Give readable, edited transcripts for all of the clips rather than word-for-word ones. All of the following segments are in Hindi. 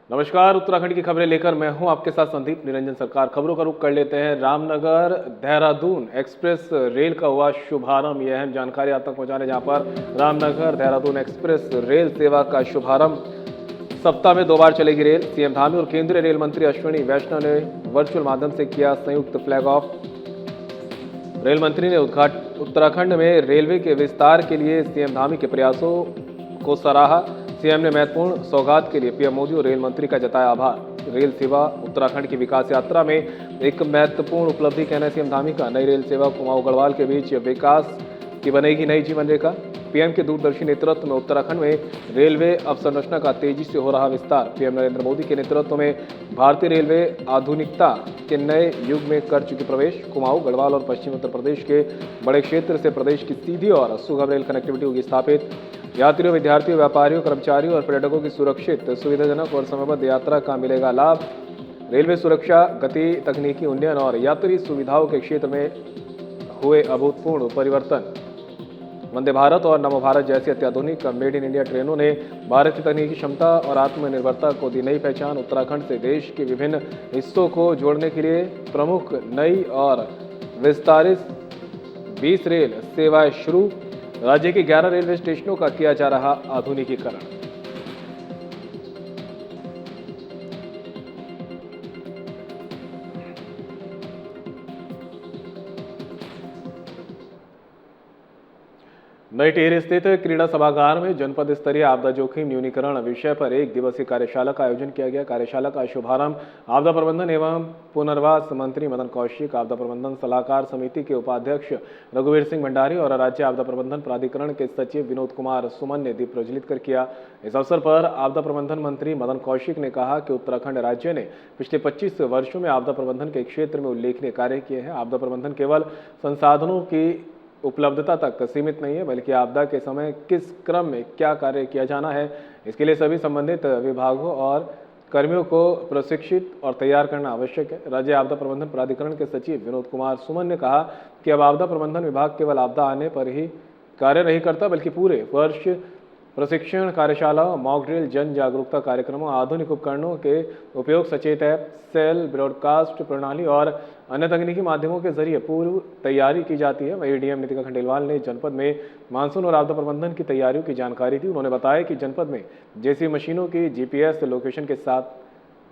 नमस्कार। उत्तराखंड की खबरें लेकर मैं हूं आपके साथ संदीप निरंजन सरकार। खबरों का रुख कर लेते हैं। रामनगर देहरादून एक्सप्रेस रेल का हुआ शुभारंभ। यह अहम जानकारी आप तक पहुंचाने जहां पर रामनगर देहरादून एक्सप्रेस रेल सेवा का शुभारंभ। सप्ताह में 2 बार चलेगी रेल। सीएम धामी और केंद्रीय रेल मंत्री अश्विनी वैष्णव ने वर्चुअल माध्यम से किया संयुक्त फ्लैग ऑफ। रेल मंत्री ने उत्तराखंड में रेलवे के विस्तार के लिए सीएम धामी के प्रयासों को सराहा। सीएम ने महत्वपूर्ण सौगात के लिए पीएम मोदी और रेल मंत्री का जताया आभार। रेल सेवा उत्तराखंड की विकास यात्रा में एक महत्वपूर्ण उपलब्धि कहना है सीएम धामी का। नई रेल सेवा कुमाऊं गढ़वाल के बीच विकास की बनेगी नई जीवन रेखा। पीएम के दूरदर्शी नेतृत्व में उत्तराखंड में रेलवे अवसंरचना का तेजी से हो रहा विस्तार। पीएम नरेंद्र मोदी के नेतृत्व में भारतीय रेलवे आधुनिकता के नए युग में कर चुकी प्रवेश। कुमाऊं गढ़वाल और पश्चिमी उत्तर प्रदेश के बड़े क्षेत्र से प्रदेश की सीधी और सुगम रेल कनेक्टिविटी होगी स्थापित। यात्रियों, विद्यार्थियों, व्यापारियों, कर्मचारियों और पर्यटकों की सुरक्षित, सुविधाजनक और समयबद्ध यात्रा का मिलेगा लाभ। रेलवे सुरक्षा, गति, तकनीकी उन्नयन और यात्री सुविधाओं के क्षेत्र में हुए अभूतपूर्व परिवर्तन। वंदे भारत और नमो भारत जैसी अत्याधुनिक मेड इन इंडिया ट्रेनों ने भारत की तकनीकी क्षमता और आत्मनिर्भरता को दी नई पहचान। उत्तराखंड से देश के विभिन्न हिस्सों को जोड़ने के लिए प्रमुख नई और विस्तारित 20 रेल सेवाएं शुरू। राज्य के 11 रेलवे स्टेशनों का किया जा रहा आधुनिकीकरण। नई टिहरी स्थित क्रीड़ा सभागार में जनपद स्तरीय आपदा जोखिम न्यूनीकरण विषय पर 1 दिवसीय कार्यशाला का आयोजन किया गया। कार्यशाला का शुभारंभ आपदा प्रबंधन एवं पुनर्वास मंत्री मदन कौशिक, आपदा प्रबंधन सलाहकार समिति के उपाध्यक्ष रघुवीर सिंह भंडारी और राज्य आपदा प्रबंधन प्राधिकरण के सचिव विनोद कुमार सुमन ने दीप प्रज्वलित कर किया। इस अवसर पर आपदा प्रबंधन मंत्री मदन कौशिक ने कहा कि उत्तराखंड राज्य ने पिछले 25 वर्षों में आपदा प्रबंधन के क्षेत्र में उल्लेखनीय कार्य किए हैं। आपदा प्रबंधन केवल संसाधनों की उपलब्धता तक सीमित नहीं है, बल्कि आपदा के समय किस क्रम में क्या कार्य किया जाना है, इसके लिए सभी संबंधित विभागों और कर्मियों को प्रशिक्षित और तैयार करना आवश्यक है। राज्य आपदा प्रबंधन प्राधिकरण के सचिव विनोद कुमार सुमन ने कहा कि अब आपदा प्रबंधन विभाग केवल आपदा आने पर ही कार्य नहीं करता, बल्कि पूरे वर्ष प्रशिक्षण कार्यशालाओं, मॉक ड्रिल, जन जागरूकता कार्यक्रमों, आधुनिक उपकरणों के उपयोग, सचेत ऐप, सेल ब्रॉडकास्ट प्रणाली और अन्य तकनीकी माध्यमों के जरिए पूर्व तैयारी की जाती है। वहीं डीएम नितिका खंडेलवाल ने जनपद में मानसून और आपदा प्रबंधन की तैयारियों की जानकारी दी। उन्होंने बताया कि जनपद में जेसीबी मशीनों की जीपीएस लोकेशन के साथ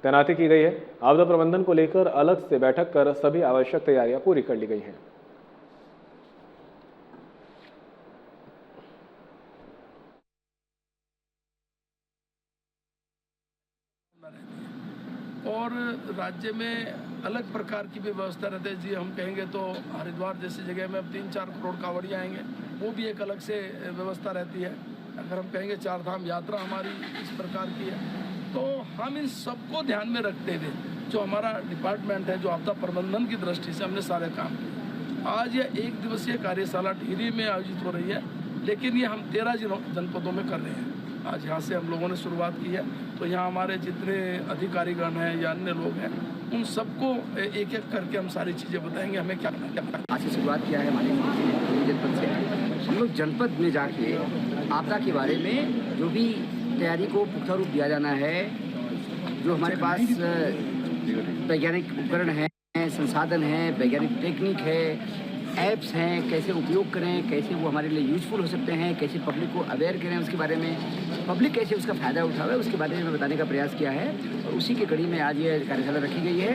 तैनाती की गई है। आपदा प्रबंधन को लेकर अलग से बैठक कर सभी आवश्यक तैयारियां पूरी कर ली गई हैं। और राज्य में अलग प्रकार की भी व्यवस्था रहती है। जी हम कहेंगे तो हरिद्वार जैसी जगह में अब 3-4 करोड़ कांवड़िया आएंगे, वो भी एक अलग से व्यवस्था रहती है। अगर हम कहेंगे 4 धाम यात्रा हमारी इस प्रकार की है, तो हम इन सबको ध्यान में रखते हुए जो हमारा डिपार्टमेंट है, जो आपदा प्रबंधन की दृष्टि से हमने सारे काम किए। आज यह 1 दिवसीय कार्यशाला टिहरी में आयोजित हो रही है, लेकिन ये हम 13 जनपदों में कर रहे हैं। आज यहाँ से हम लोगों ने शुरुआत की है, तो यहाँ हमारे जितने अधिकारीगण हैं या अन्य लोग हैं, उन सबको एक एक करके हम सारी चीज़ें बताएंगे हमें क्या करना है। आज से शुरुआत किया है माननीय मुख्यमंत्री जनपद से। हम लोग जनपद में जाके आपदा के बारे में जो भी तैयारी को पुख्ता रूप दिया जाना है, जो हमारे पास वैज्ञानिक उपकरण हैं, संसाधन हैं, वैज्ञानिक टेक्निक है, ऐप्स हैं, कैसे उपयोग करें, कैसे वो हमारे लिए यूजफुल हो सकते हैं, कैसे पब्लिक को अवेयर करें उसके बारे में, पब्लिक कैसे उसका फ़ायदा उठावे उसके बारे में बताने का प्रयास किया है। और उसी की कड़ी में आज ये कार्यशाला रखी गई है।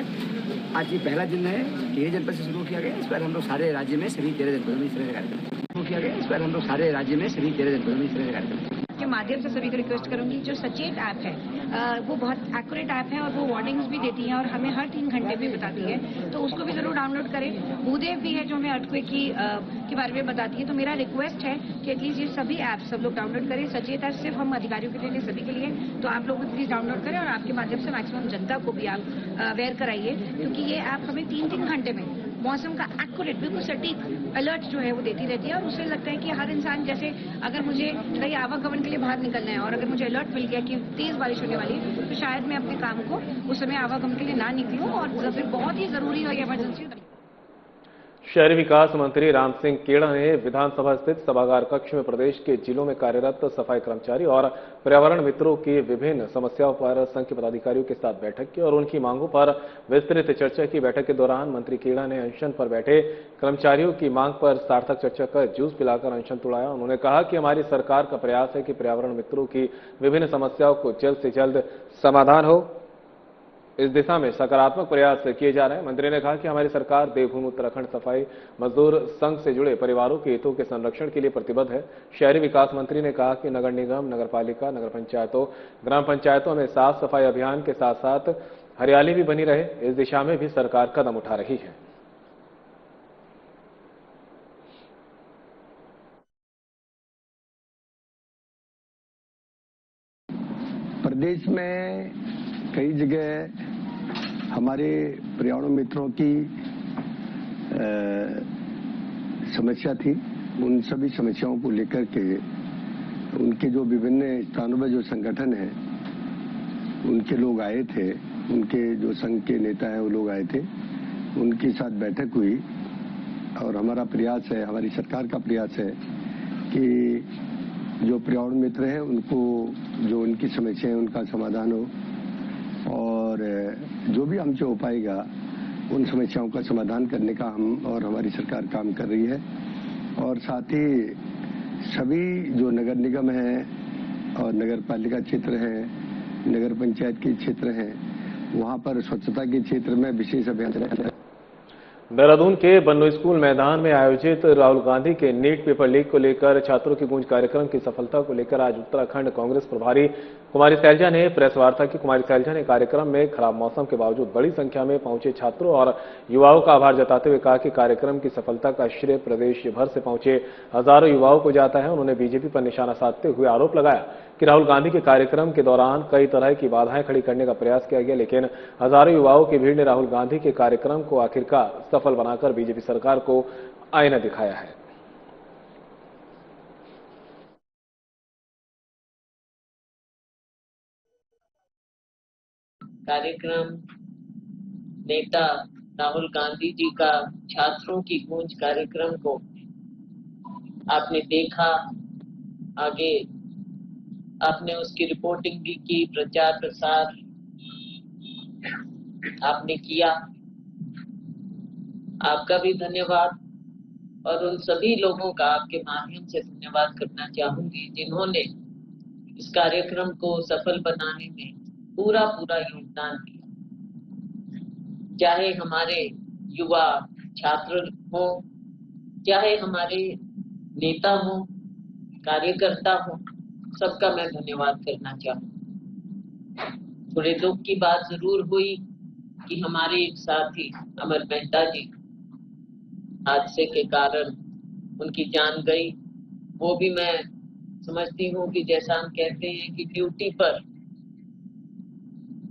आज ये पहला दिन है, टिहरी जनपद से शुरू किया गया। इस बार हम लोग सारे राज्य में सभी 13 जनपदों में इस तरह का कार्यक्रम शुरू किया गया। इस बार हम लोग सारे राज्य में सभी 13 जनपदों में इस तरह का कार्यक्रम के माध्यम से सभी को रिक्वेस्ट करूंगी, जो सचेत ऐप है वो बहुत एक्यूरेट ऐप है और वो वार्निंग्स भी देती है और हमें हर 3 घंटे भी बताती है, तो उसको भी जरूर डाउनलोड करें। भूदेव भी है जो हमें अर्थक्वेक के बारे में बताती है। तो मेरा रिक्वेस्ट है कि एटलीस्ट ये सभी ऐप सब लोग डाउनलोड करें। सचेत ऐप सिर्फ हम अधिकारियों के लिए नहीं, सभी के लिए, तो आप लोग भी प्लीज डाउनलोड करें और आपके माध्यम से मैक्सिमम जनता को भी आप अवेयर कराइए, क्योंकि ये ऐप हमें 3-3 घंटे में मौसम का एक्यूरेट बिल्कुल सटीक अलर्ट जो है वो देती रहती है। और उससे लगता है कि हर इंसान, जैसे अगर मुझे कहीं आवागमन के लिए बाहर निकलना है और अगर मुझे अलर्ट मिल गया कि तेज बारिश होने वाली है, तो शायद मैं अपने काम को उस समय आवागमन के लिए ना निकलूं, और फिर बहुत ही जरूरी हो या इमरजेंसी शहरी विकास मंत्री राम सिंह केड़ा ने विधानसभा स्थित सभागार कक्ष में प्रदेश के जिलों में कार्यरत सफाई कर्मचारी और पर्यावरण मित्रों की विभिन्न समस्याओं पर संघ के पदाधिकारियों के साथ बैठक की और उनकी मांगों पर विस्तृत चर्चा की। बैठक के दौरान मंत्री केड़ा ने अनशन पर बैठे कर्मचारियों की मांग पर सार्थक चर्चा कर जूस पिलाकर अनशन तोड़ाया। उन्होंने कहा कि हमारी सरकार का प्रयास है कि पर्यावरण मित्रों की विभिन्न समस्याओं को जल्द से जल्द समाधान हो। इस दिशा में सकारात्मक प्रयास किए जा रहे हैं। मंत्री ने कहा कि हमारी सरकार देवभूमि उत्तराखंड सफाई मजदूर संघ से जुड़े परिवारों के हितों के संरक्षण के लिए प्रतिबद्ध है। शहरी विकास मंत्री ने कहा कि नगर निगम, नगर पालिका, नगर पंचायतों, ग्राम पंचायतों में साफ सफाई अभियान के साथ साथ हरियाली भी बनी रहे, इस दिशा में भी सरकार कदम उठा रही है। प्रदेश में कई जगह हमारे पर्यावरण मित्रों की समस्या थी। उन सभी समस्याओं को लेकर के उनके जो विभिन्न स्थानों में जो संगठन है उनके लोग आए थे, उनके जो संघ के नेता हैं वो लोग आए थे, उनके साथ बैठक हुई और हमारा प्रयास है, हमारी सरकार का प्रयास है कि जो पर्यावरण मित्र हैं उनको जो उनकी समस्या है उनका समाधान हो और जो भी हमसे हो पाएगा उन समस्याओं का समाधान करने का हम और हमारी सरकार काम कर रही है। और साथ ही सभी जो नगर निगम है और नगर पालिका क्षेत्र है, नगर पंचायत के क्षेत्र हैं, वहां पर स्वच्छता के क्षेत्र में विशेष अभियान चलाया। देहरादून के बन्नू स्कूल मैदान में आयोजित राहुल गांधी के नीट पेपर लीक को लेकर छात्रों की गूंज कार्यक्रम की सफलता को लेकर आज उत्तराखंड कांग्रेस प्रभारी कुमारी सैलजा ने प्रेस वार्ता की। कुमारी सैलजा ने कार्यक्रम में खराब मौसम के बावजूद बड़ी संख्या में पहुंचे छात्रों और युवाओं का आभार जताते हुए कहा कि कार्यक्रम की सफलता का श्रेय प्रदेश भर से पहुंचे हजारों युवाओं को जाता है। उन्होंने बीजेपी पर निशाना साधते हुए आरोप लगाया कि राहुल गांधी के कार्यक्रम के दौरान कई तरह की बाधाएं खड़ी करने का प्रयास किया गया, लेकिन हजारों युवाओं की भीड़ ने राहुल गांधी के कार्यक्रम को आखिरकार सफल बनाकर बीजेपी सरकार को आईना दिखाया है। कार्यक्रम नेता राहुल गांधी जी का छात्रों की गूंज कार्यक्रम को आपने देखा, आगे आपने उसकी रिपोर्टिंग भी की, प्रचार प्रसार आपने किया। आपका भी धन्यवाद और उन सभी लोगों का आपके माध्यम से धन्यवाद करना चाहूंगी जिन्होंने इस कार्यक्रम को सफल बनाने में पूरा योगदान दिया। चाहे हमारे युवा छात्र हो, चाहे हमारे नेता हो, कार्यकर्ता हो, सबका मैं धन्यवाद करना चाहूँ। थोड़े दुख की बात जरूर हुई कि हमारे एक साथी अमर मेहता जी हादसे के कारण उनकी जान गई। वो भी मैं समझती हूँ कि जैसा हम कहते हैं कि ड्यूटी पर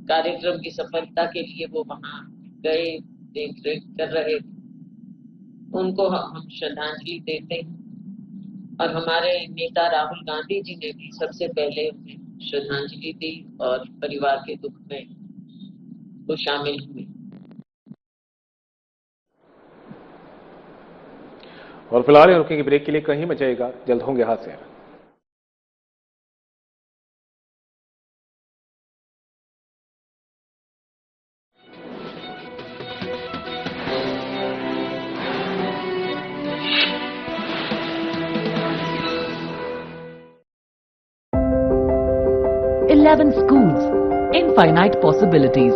कार्यक्रम की सफलता के लिए वो वहां गए, देख रेख कर रहे थे, उनको हम श्रद्धांजलि देते हैं। और हमारे नेता राहुल गांधी जी ने भी सबसे पहले उन्हें श्रद्धांजलि दी और परिवार के दुख में वो शामिल हुए। और फिलहाल रुकेंगे ब्रेक के लिए, कहीं मत जाइएगा, जल्द होंगे हादसे। Schools, infinite possibilities.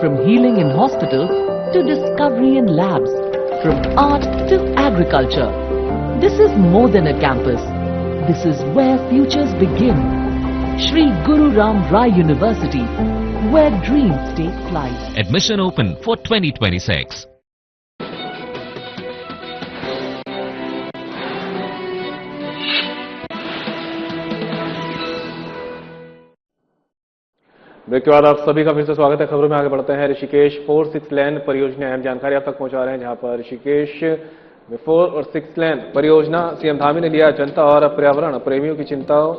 From healing in hospitals to discovery in labs, from art to agriculture. This is more than a campus. This is where futures begin. Shri Guru Ram Rai University, where dreams take flight. Admission open for 2026. Break के बाद आप सभी का फिर से स्वागत है। खबरों में आगे बढ़ते हैं। ऋषिकेश 4-6 लेन परियोजना अहम जानकारी आप तक पहुंचा रहे हैं, जहां पर ऋषिकेश में 4 और 6 लेन परियोजना सीएम धामी ने लिया जनता और पर्यावरण प्रेमियों की चिंताओं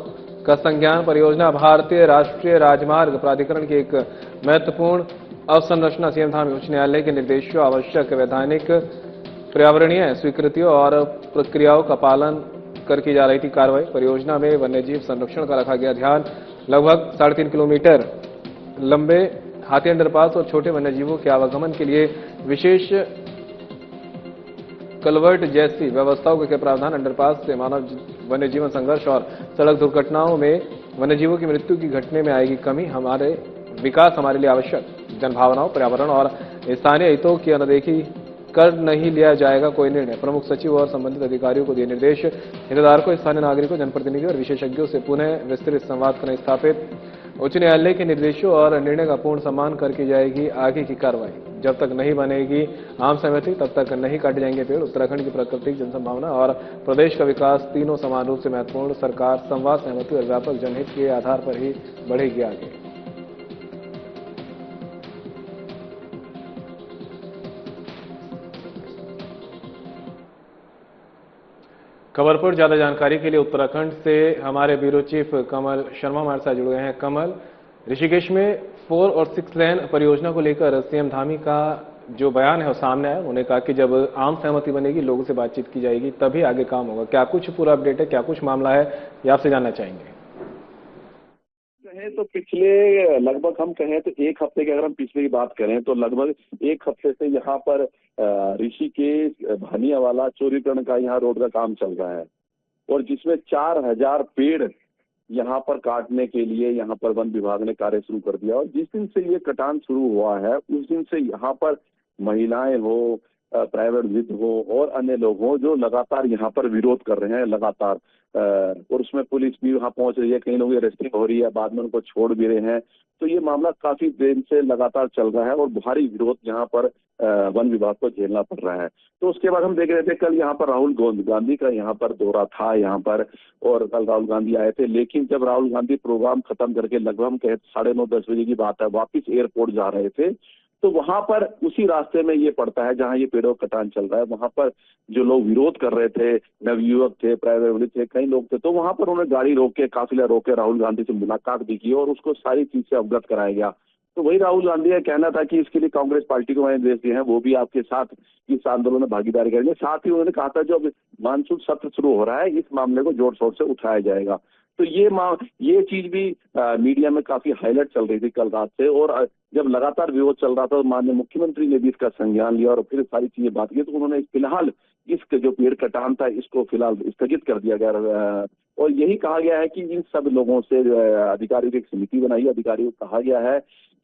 का संज्ञान। परियोजना भारतीय राष्ट्रीय राजमार्ग प्राधिकरण की एक महत्वपूर्ण अवसंरचना। सीएम धामी उच्च न्यायालय के निर्देशों आवश्यक वैधानिक पर्यावरणीय स्वीकृतियों और प्रक्रियाओं का पालन कर की जा रही थी कार्रवाई। परियोजना में वन्यजीव संरक्षण का रखा गया ध्यान। लगभग 3.5 किलोमीटर लंबे हाथी अंडरपास और छोटे वन्यजीवों के आवागमन के लिए विशेष कलवर्ट जैसी व्यवस्थाओं के प्रावधान। अंडरपास से मानव वन्य जीवन संघर्ष और सड़क दुर्घटनाओं में वन्यजीवों की मृत्यु की घटने में आएगी कमी। हमारे विकास हमारे लिए आवश्यक। जनभावनाओं, पर्यावरण और स्थानीय हितों की अनदेखी कर नहीं लिया जाएगा कोई निर्णय। प्रमुख सचिव और संबंधित अधिकारियों को दिए निर्देश। हितधारकों, स्थानीय नागरिकों, जनप्रतिनिधियों और विशेषज्ञों से पुनः विस्तृत संवाद करना स्थापित। उच्च न्यायालय के निर्देशों और निर्णय का पूर्ण सम्मान करके जाएगी आगे की कार्रवाई। जब तक नहीं बनेगी आम सहमति तब तक नहीं काटे जाएंगे पेड़। उत्तराखंड की प्राकृतिक जनसंभावना और प्रदेश का विकास तीनों समान रूप से महत्वपूर्ण। सरकार संवाद, सहमति और व्यापक जनहित के आधार पर ही बढ़ेगी आगे। खबर पर ज्यादा जानकारी के लिए उत्तराखंड से हमारे ब्यूरो चीफ कमल शर्मा हमारे साथ जुड़ गए हैं। कमल, ऋषिकेश में 4 और 6 लेन परियोजना को लेकर सीएम धामी का जो बयान है वो सामने आया। उन्होंने कहा कि जब आम सहमति बनेगी, लोगों से बातचीत की जाएगी, तभी आगे काम होगा। क्या कुछ पूरा अपडेट है, क्या कुछ मामला है, ये आपसे जानना चाहेंगे। कहें तो पिछले लगभग हम कहें तो 1 हफ्ते की अगर हम पिछले की बात करें तो लगभग 1 हफ्ते से यहाँ पर ऋषिकेश भानियावाला चौड़ीकरण का यहाँ रोड का काम चल रहा है और जिसमें 4000 पेड़ यहाँ पर काटने के लिए यहाँ पर वन विभाग ने कार्य शुरू कर दिया। और जिस दिन से ये कटान शुरू हुआ है उस दिन से यहाँ पर महिलाएं हो, प्राइवेट विद हो और अन्य लोग हो जो लगातार यहाँ पर विरोध कर रहे हैं लगातार। और उसमें पुलिस भी वहाँ पहुंच रही है, कई लोगों की अरेस्टिंग हो रही है, बाद में उनको छोड़ भी रहे हैं। तो ये मामला काफी दिन से लगातार चल रहा है और भारी विरोध यहाँ पर वन विभाग को झेलना पड़ रहा है। तो उसके बाद हम देख रहे थे कल यहाँ पर राहुल गांधी का यहाँ पर दौरा था यहाँ पर, और कल राहुल गांधी आए थे। लेकिन जब राहुल गांधी प्रोग्राम खत्म करके लगभग हम कहे 9:30-10 बजे की बात है, वापिस एयरपोर्ट जा रहे थे तो वहां पर उसी रास्ते में ये पड़ता है जहां ये पेड़ों का कटान चल रहा है। वहां पर जो लोग विरोध कर रहे थे, नवयुवक थे, प्राइवेट थे, कई लोग थे, तो वहां पर उन्होंने गाड़ी रोक के, काफिला रोक के राहुल गांधी से मुलाकात भी की और उसको सारी चीज से अवगत कराया गया। तो वही राहुल गांधी का कहना था कि इसके लिए कांग्रेस पार्टी को मैंने निर्देश दिए हैं, वो भी आपके साथ इस आंदोलन में भागीदारी करेंगे। साथ ही उन्होंने कहा था जो मानसून सत्र शुरू हो रहा है इस मामले को जोर शोर से उठाया जाएगा। तो ये चीज भी मीडिया में काफी हाईलाइट चल रही थी कल रात से। और जब लगातार विरोध चल रहा था तो माननीय मुख्यमंत्री ने भी इसका संज्ञान लिया और फिर सारी चीजें बात की। तो उन्होंने फिलहाल इसका जो पेड़ कटान था इसको फिलहाल स्थगित कर दिया गया। और यही कहा गया है कि इन सब लोगों से अधिकारियों की एक समिति बनाई, अधिकारियों को कहा गया है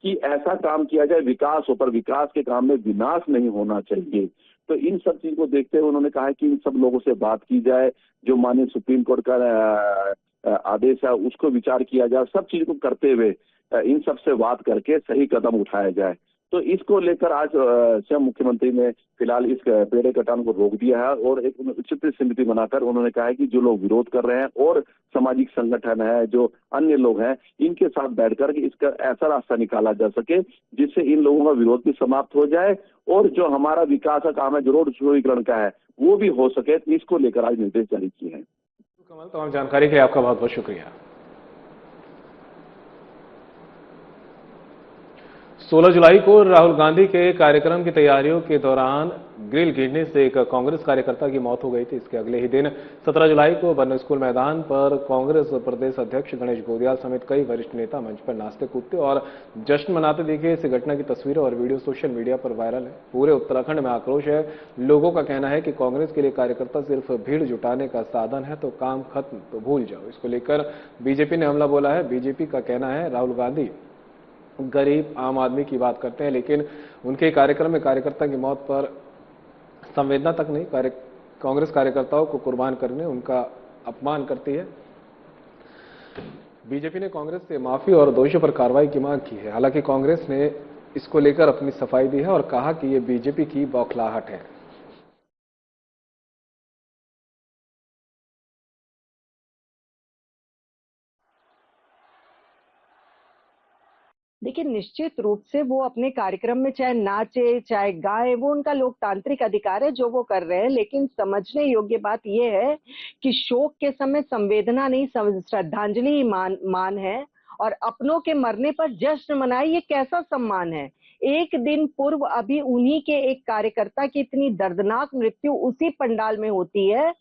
कि ऐसा काम किया जाए विकास हो, पर विकास के काम में विनाश नहीं होना चाहिए। तो इन सब चीज को देखते हुए उन्होंने कहा है कि इन सब लोगों से बात की जाए, जो माननीय सुप्रीम कोर्ट का आदेश है उसको विचार किया जाए। सब चीज को करते हुए इन सब से बात करके सही कदम उठाया जाए। तो इसको लेकर आज स्वयं मुख्यमंत्री ने फिलहाल इस पेड़ कटान को रोक दिया है और एक उचित समिति बनाकर उन्होंने कहा है कि जो लोग विरोध कर रहे हैं और सामाजिक संगठन है, जो अन्य लोग हैं, इनके साथ बैठकर के इसका ऐसा रास्ता निकाला जा सके जिससे इन लोगों का विरोध भी समाप्त हो जाए और जो हमारा विकास का काम है, जो रोड चौड़ीकरण का है, वो भी हो सके। इसको लेकर आज निर्देश जारी किए हैं। कमल, तमाम जानकारी के लिए आपका बहुत बहुत शुक्रिया। 16 जुलाई को राहुल गांधी के कार्यक्रम की तैयारियों के दौरान ग्रिल गिरने से एक कांग्रेस कार्यकर्ता की मौत हो गई थी। इसके अगले ही दिन 17 जुलाई को बर्न स्कूल मैदान पर कांग्रेस प्रदेश अध्यक्ष गणेश गोदियाल समेत कई वरिष्ठ नेता मंच पर नाचते कूदते और जश्न मनाते दिखे। इस घटना की तस्वीरें और वीडियो सोशल मीडिया पर वायरल है। पूरे उत्तराखंड में आक्रोश है। लोगों का कहना है कि कांग्रेस के लिए कार्यकर्ता सिर्फ भीड़ जुटाने का साधन है, तो काम खत्म तो भूल जाओ। इसको लेकर बीजेपी ने हमला बोला है। बीजेपी का कहना है राहुल गांधी गरीब आम आदमी की बात करते हैं, लेकिन उनके कार्यक्रम में कार्यकर्ता की मौत पर संवेदना तक नहीं। कांग्रेस कार्यकर्ताओं को कुर्बान करने उनका अपमान करती है। बीजेपी ने कांग्रेस से माफी और दोषियों पर कार्रवाई की मांग की है। हालांकि कांग्रेस ने इसको लेकर अपनी सफाई दी है और कहा कि ये बीजेपी की बौखलाहट है। देखिए, निश्चित रूप से वो अपने कार्यक्रम में चाहे नाचे चाहे गाए, वो उनका लोकतांत्रिक अधिकार है जो वो कर रहे हैं। लेकिन समझने योग्य बात ये है कि शोक के समय संवेदना नहीं, श्रद्धांजलि ही मान है। और अपनों के मरने पर जश्न मनाए, ये कैसा सम्मान है? एक दिन पूर्व अभी उन्हीं के एक कार्यकर्ता की इतनी दर्दनाक मृत्यु उसी पंडाल में होती है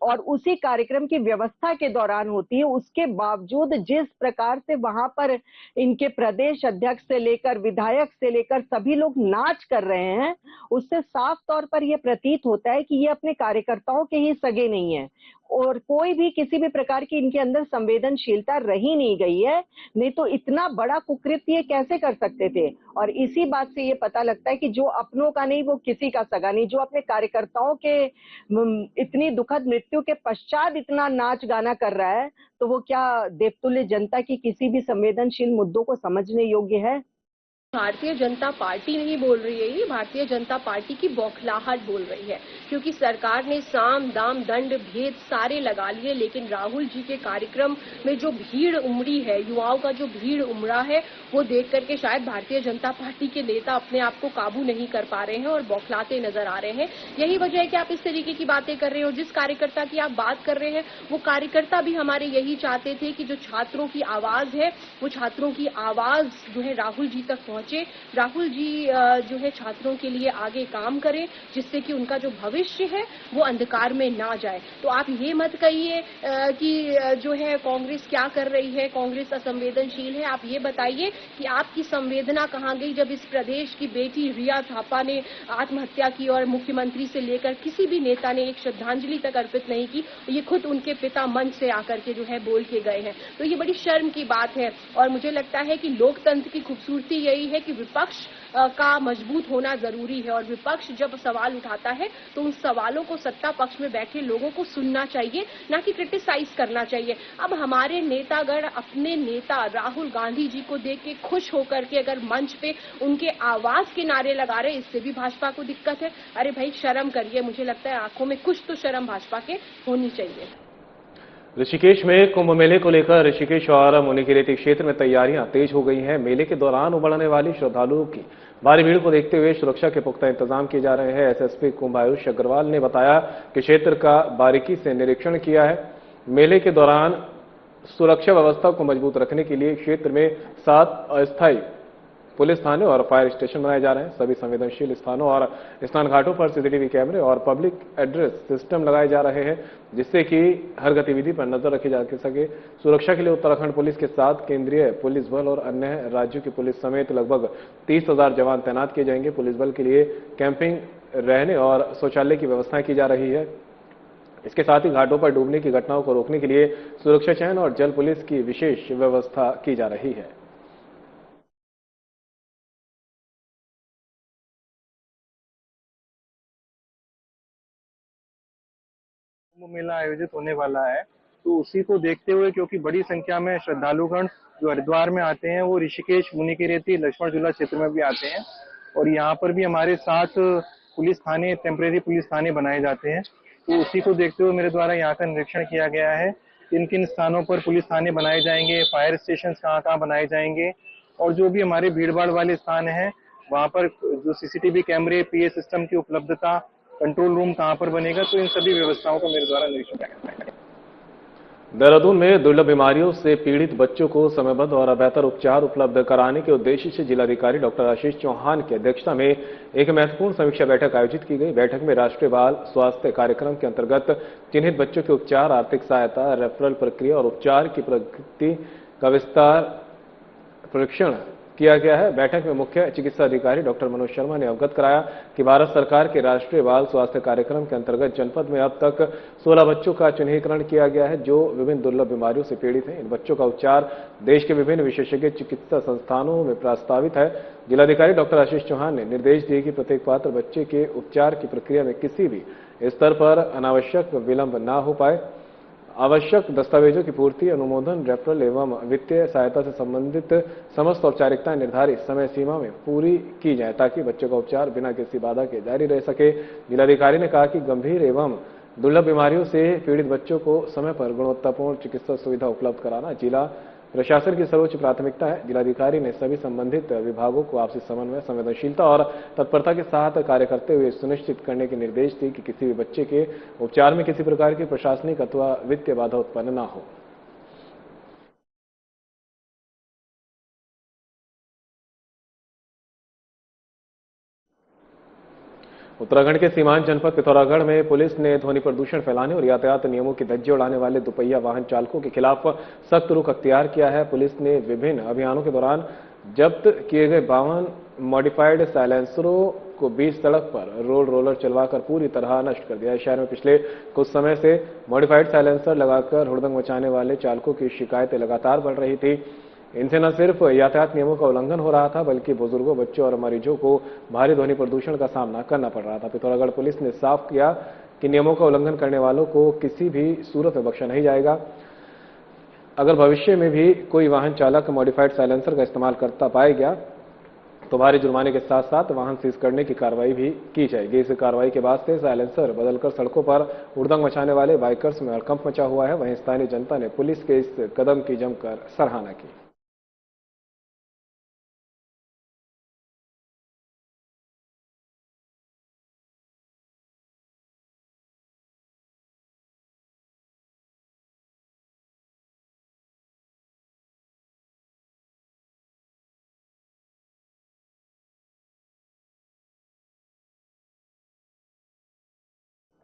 और उसी कार्यक्रम की व्यवस्था के दौरान होती है। उसके बावजूद जिस प्रकार से वहां पर इनके प्रदेश अध्यक्ष से लेकर विधायक से लेकर सभी लोग नाच कर रहे हैं, उससे साफ तौर पर यह प्रतीत होता है कि ये अपने कार्यकर्ताओं के ही सगे नहीं है और कोई भी किसी भी प्रकार की इनके अंदर संवेदनशीलता रही नहीं गई है। नहीं तो इतना बड़ा कुकृत्य ये कैसे कर सकते थे। और इसी बात से ये पता लगता है कि जो अपनों का नहीं वो किसी का सगा नहीं, जो अपने कार्यकर्ताओं के इतनी दुखद मृत्यु के पश्चात इतना नाच गाना कर रहा है, तो वो क्या देवतुल्य जनता की किसी भी संवेदनशील मुद्दों को समझने योग्य है। भारतीय जनता पार्टी नहीं बोल रही है, ये भारतीय जनता पार्टी की बौखलाहट बोल रही है, क्योंकि सरकार ने साम दाम दंड भेद सारे लगा लिए, लेकिन राहुल जी के कार्यक्रम में जो भीड़ उमड़ी है, युवाओं का जो भीड़ उमड़ा है, वो देख करके शायद भारतीय जनता पार्टी के नेता अपने आप को काबू नहीं कर पा रहे हैं और बौखलाते नजर आ रहे हैं। यही वजह है कि आप इस तरीके की बातें कर रहे हो। जिस कार्यकर्ता की आप बात कर रहे हैं, वो कार्यकर्ता भी हमारे यही चाहते थे कि जो छात्रों की आवाज है, वो छात्रों की आवाज जो है राहुल जी तक पहुंचे। राहुल जी जो है छात्रों के लिए आगे काम करें, जिससे कि उनका जो भविष्य है वो अंधकार में ना जाए। तो आप ये मत कहिए कि जो है कांग्रेस क्या कर रही है, कांग्रेस असंवेदनशील है। आप ये बताइए कि आपकी संवेदना कहाँ गई जब इस प्रदेश की बेटी रिया थापा ने आत्महत्या की और मुख्यमंत्री से लेकर किसी भी नेता ने एक श्रद्धांजलि तक अर्पित नहीं की। ये खुद उनके पिता मंच से आकर के जो है बोल के गए हैं। तो ये बड़ी शर्म की बात है और मुझे लगता है कि लोकतंत्र की खूबसूरती यही है कि विपक्ष का मजबूत होना जरूरी है और विपक्ष जब सवाल उठाता है तो उन सवालों को सत्ता पक्ष में बैठे लोगों को सुनना चाहिए, ना कि क्रिटिसाइज करना चाहिए। अब हमारे नेतागण अपने नेता राहुल गांधी जी को देख के खुश होकर के अगर मंच पे उनके आवाज के नारे लगा रहे, इससे भी भाजपा को दिक्कत है। अरे भाई शर्म करिए, मुझे लगता है आंखों में कुछ तो शर्म भाजपा के होनी चाहिए। ऋषिकेश में कुंभ मेले को लेकर ऋषिकेश और मुनिकीरेती क्षेत्र में तैयारियां तेज हो गई हैं। मेले के दौरान उमड़ने वाली श्रद्धालुओं की भारी भीड़ को देखते हुए सुरक्षा के पुख्ता इंतजाम किए जा रहे हैं। एसएसपी कुंभ आयुष अग्रवाल ने बताया कि क्षेत्र का बारीकी से निरीक्षण किया है। मेले के दौरान सुरक्षा व्यवस्था को मजबूत रखने के लिए क्षेत्र में 7 अस्थायी पुलिस थाने और फायर स्टेशन बनाए जा रहे हैं। सभी संवेदनशील स्थानों और स्नान घाटों पर सीसीटीवी कैमरे और पब्लिक एड्रेस सिस्टम लगाए जा रहे हैं, जिससे कि हर गतिविधि पर नजर रखी जा सके। सुरक्षा के लिए उत्तराखंड पुलिस के साथ केंद्रीय पुलिस बल और अन्य राज्यों की पुलिस समेत लगभग 30,000 जवान तैनात किए जाएंगे। पुलिस बल के लिए कैंपिंग, रहने और शौचालय की व्यवस्थाएं की जा रही है। इसके साथ ही घाटों पर डूबने की घटनाओं को रोकने के लिए सुरक्षा चयन और जल पुलिस की विशेष व्यवस्था की जा रही है। कुंभ मेला आयोजित होने वाला है, तो उसी को देखते हुए क्योंकि बड़ी संख्या में श्रद्धालुगण जो हरिद्वार में आते हैं वो ऋषिकेश, मुनिकीरेती, लक्ष्मण झूला क्षेत्र में भी आते हैं और यहाँ पर भी हमारे 7 पुलिस थाने, टेम्परेरी पुलिस थाने बनाए जाते हैं। तो उसी को देखते हुए मेरे द्वारा यहाँ का निरीक्षण किया गया है, किन किन स्थानों पर पुलिस थाने बनाए जाएंगे, फायर स्टेशन कहाँ कहाँ बनाए जाएंगे और जो भी हमारे भीड़भाड़ वाले स्थान हैं वहाँ पर जो सीसीटीवी कैमरे, पीए सिस्टम की उपलब्धता, कंट्रोल रूम कहां पर बनेगा, तो इन सभी व्यवस्थाओं का मेरे द्वारा निरीक्षण किया गया है। देहरादून में दुर्लभ बीमारियों से पीड़ित बच्चों को समयबद्ध और बेहतर उपचार उपलब्ध कराने के उद्देश्य से जिलाधिकारी डॉक्टर आशीष चौहान की अध्यक्षता में एक महत्वपूर्ण समीक्षा बैठक आयोजित की गई। बैठक में राष्ट्रीय बाल स्वास्थ्य कार्यक्रम के अंतर्गत चिन्हित बच्चों के उपचार, आर्थिक सहायता, रेफरल प्रक्रिया और उपचार की प्रगति का विस्तार परीक्षण किया गया है। बैठक में मुख्य चिकित्सा अधिकारी डॉक्टर मनोज शर्मा ने अवगत कराया कि भारत सरकार के राष्ट्रीय बाल स्वास्थ्य कार्यक्रम के अंतर्गत जनपद में अब तक 16 बच्चों का चिन्हीकरण किया गया है जो विभिन्न दुर्लभ बीमारियों से पीड़ित हैं। इन बच्चों का उपचार देश के विभिन्न विशेषज्ञ चिकित्सा संस्थानों में प्रस्तावित है। जिलाधिकारी डॉक्टर आशीष चौहान ने निर्देश दिए कि प्रत्येक पात्र बच्चे के उपचार की प्रक्रिया में किसी भी स्तर पर अनावश्यक विलंब न हो पाए। आवश्यक दस्तावेजों की पूर्ति, अनुमोदन, रेफरल एवं वित्तीय सहायता से संबंधित समस्त औपचारिकताएं निर्धारित समय सीमा में पूरी की जाए ताकि बच्चों का उपचार बिना किसी बाधा के जारी रह सके। जिलाधिकारी ने कहा कि गंभीर एवं दुर्लभ बीमारियों से पीड़ित बच्चों को समय पर गुणवत्तापूर्ण चिकित्सा सुविधा उपलब्ध कराना जिला प्रशासन की सर्वोच्च प्राथमिकता है। जिलाधिकारी ने सभी संबंधित विभागों को आपसी समन्वय, संवेदनशीलता और तत्परता के साथ कार्य करते हुए सुनिश्चित करने के निर्देश दिए कि किसी भी बच्चे के उपचार में किसी प्रकार की प्रशासनिक अथवा वित्तीय बाधा उत्पन्न न हो। उत्तराखंड के सीमांत जनपद पिथौरागढ़ में पुलिस ने ध्वनि प्रदूषण फैलाने और यातायात नियमों की धज्जी उड़ाने वाले दुपहिया वाहन चालकों के खिलाफ सख्त रुख अख्तियार किया है। पुलिस ने विभिन्न अभियानों के दौरान जब्त किए गए 52 मॉडिफाइड साइलेंसरों को बीच सड़क पर रोड रोलर चलवाकर पूरी तरह नष्ट कर दिया है। शहर में पिछले कुछ समय से मॉडिफाइड साइलेंसर लगाकर हुड़दंग मचाने वाले चालकों की शिकायतें लगातार बढ़ रही थी। इनसे न सिर्फ यातायात नियमों का उल्लंघन हो रहा था, बल्कि बुजुर्गों, बच्चों और मरीजों को भारी ध्वनि प्रदूषण का सामना करना पड़ रहा था। पिथौरागढ़ पुलिस ने साफ किया कि नियमों का उल्लंघन करने वालों को किसी भी सूरत में बख्शा नहीं जाएगा। अगर भविष्य में भी कोई वाहन चालक मॉडिफाइड साइलेंसर का इस्तेमाल करता पाया गया तो भारी जुर्माने के साथ साथ वाहन सीज करने की कार्रवाई भी की जाएगी। इस कार्रवाई के बाद से साइलेंसर बदलकर सड़कों पर हुड़दंग मचाने वाले बाइकर्स में हड़कंप मचा हुआ है। वहीं स्थानीय जनता ने पुलिस के इस कदम की जमकर सराहना की।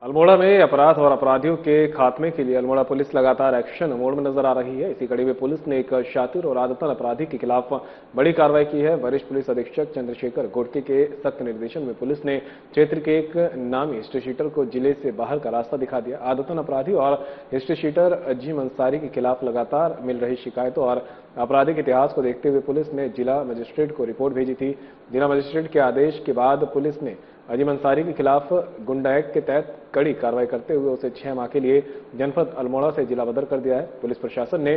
अल्मोड़ा में अपराध और अपराधियों के खात्मे के लिए अल्मोड़ा पुलिस लगातार एक्शन मोड में नजर आ रही है। इसी कड़ी में पुलिस ने एक शातिर और आदतन अपराधी के खिलाफ बड़ी कार्रवाई की है। वरिष्ठ पुलिस अधीक्षक चंद्रशेखर घोड़के के सख्त निर्देशन में पुलिस ने क्षेत्र के एक नामी हिस्ट्री शीटर को जिले से बाहर का रास्ता दिखा दिया। आदतन अपराधी और हिस्ट्री शीटर अजीम अंसारी के खिलाफ लगातार मिल रही शिकायतों और आपराधिक इतिहास को देखते हुए पुलिस ने जिला मजिस्ट्रेट को रिपोर्ट भेजी थी। जिला मजिस्ट्रेट के आदेश के बाद पुलिस ने अजीम अंसारी के खिलाफ गुंडा एक्ट के तहत कड़ी कार्रवाई करते हुए उसे 6 माह के लिए जनपद अल्मोड़ा से जिला बदर कर दिया है। पुलिस प्रशासन ने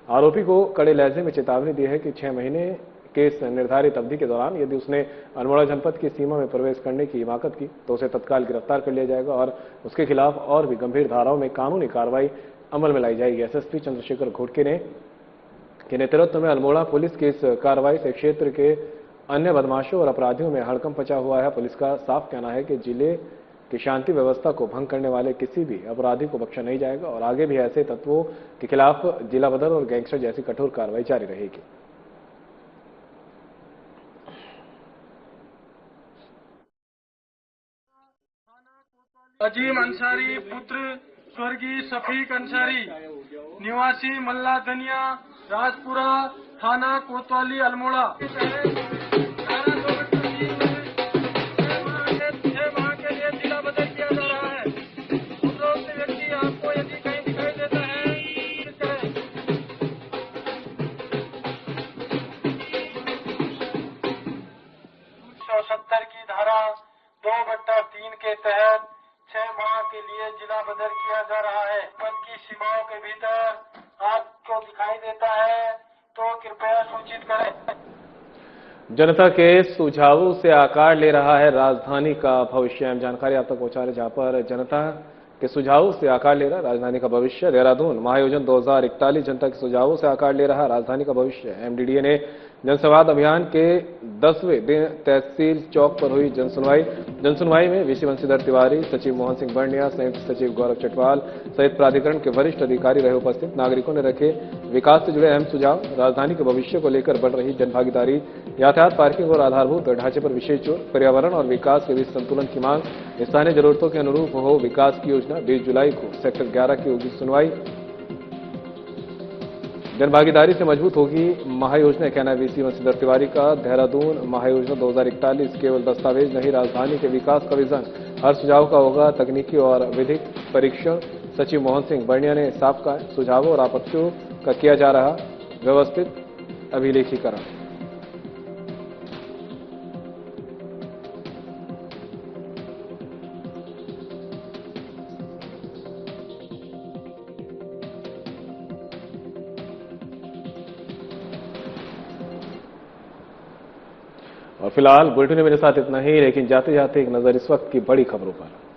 आरोपी को कड़े लहजे में चेतावनी दी है कि 6 महीने के इस निर्धारित अवधि के दौरान यदि उसने अल्मोड़ा जनपद की सीमा में प्रवेश करने की हिमाकत की तो उसे तत्काल गिरफ्तार कर लिया जाएगा और उसके खिलाफ और भी गंभीर धाराओं में कानूनी कार्रवाई अमल में लाई जाएगी। एसएसपी चंद्रशेखर घोड़के के नेतृत्व में अल्मोड़ा पुलिस की इस कार्रवाई से क्षेत्र के अन्य बदमाशों और अपराधियों में हड़कंप मचा हुआ है। पुलिस का साफ कहना है कि जिले की शांति व्यवस्था को भंग करने वाले किसी भी अपराधी को बख्शा नहीं जाएगा और आगे भी ऐसे तत्वों के खिलाफ जिला बदर और गैंगस्टर जैसी कठोर कार्रवाई जारी रहेगी। अजीम अंसारी पुत्र स्वर्गीय शफीक अंसारी निवासी मल्ला धनिया राजपुरा थाना कोतवाली अल्मोड़ा की धारा 2/3 के तहत 6 माह के लिए जिला बदर किया जा रहा है। पद की सीमाओं के भीतर आपको दिखाई देता है तो कृपया सूचित करें। जनता के सुझावों से आकार ले रहा है राजधानी का भविष्य। हम जानकारी आप तक पहुंचा रहे जहां पर जनता के सुझावों से आकार ले रहा है राजधानी का भविष्य। देहरादून महायोजन 2041 जनता के सुझावों से आकार ले रहा है राजधानी का भविष्य। एमडीडीए ने जनसंवाद अभियान के 10वें दिन तहसील चौक पर हुई जनसुनवाई में वीसी बंशीधर तिवारी, सचिव मोहन सिंह बर्निया, संयुक्त सचिव गौरव चटवाल सहित प्राधिकरण के वरिष्ठ अधिकारी रहे उपस्थित। नागरिकों ने रखे विकास से जुड़े अहम सुझाव। राजधानी के भविष्य को लेकर बढ़ रही जनभागीदारी, यातायात, पार्किंग और आधारभूत ढांचे पर विशेष जोर, पर्यावरण और विकास के बीच संतुलन की मांग, स्थानीय जरूरतों के अनुरूप हो विकास की योजना। 20 जुलाई को सेक्टर 11 की होगी सुनवाई। जनभागीदारी से मजबूत होगी महायोजना, कहना वीसी बंशीधर तिवारी का। देहरादून महायोजना 2041 केवल दस्तावेज नहीं, राजधानी के विकास का विजन। हर सुझाव का होगा तकनीकी और विधिक परीक्षण। सचिव मोहन सिंह बर्निया ने साफ कहा, सुझावों और आपत्तियों का किया जा रहा व्यवस्थित अभिलेखीकरण। और फिलहाल बुलेटिन में मेरे साथ इतना ही, लेकिन जाते जाते एक नजर इस वक्त की बड़ी खबरों पर।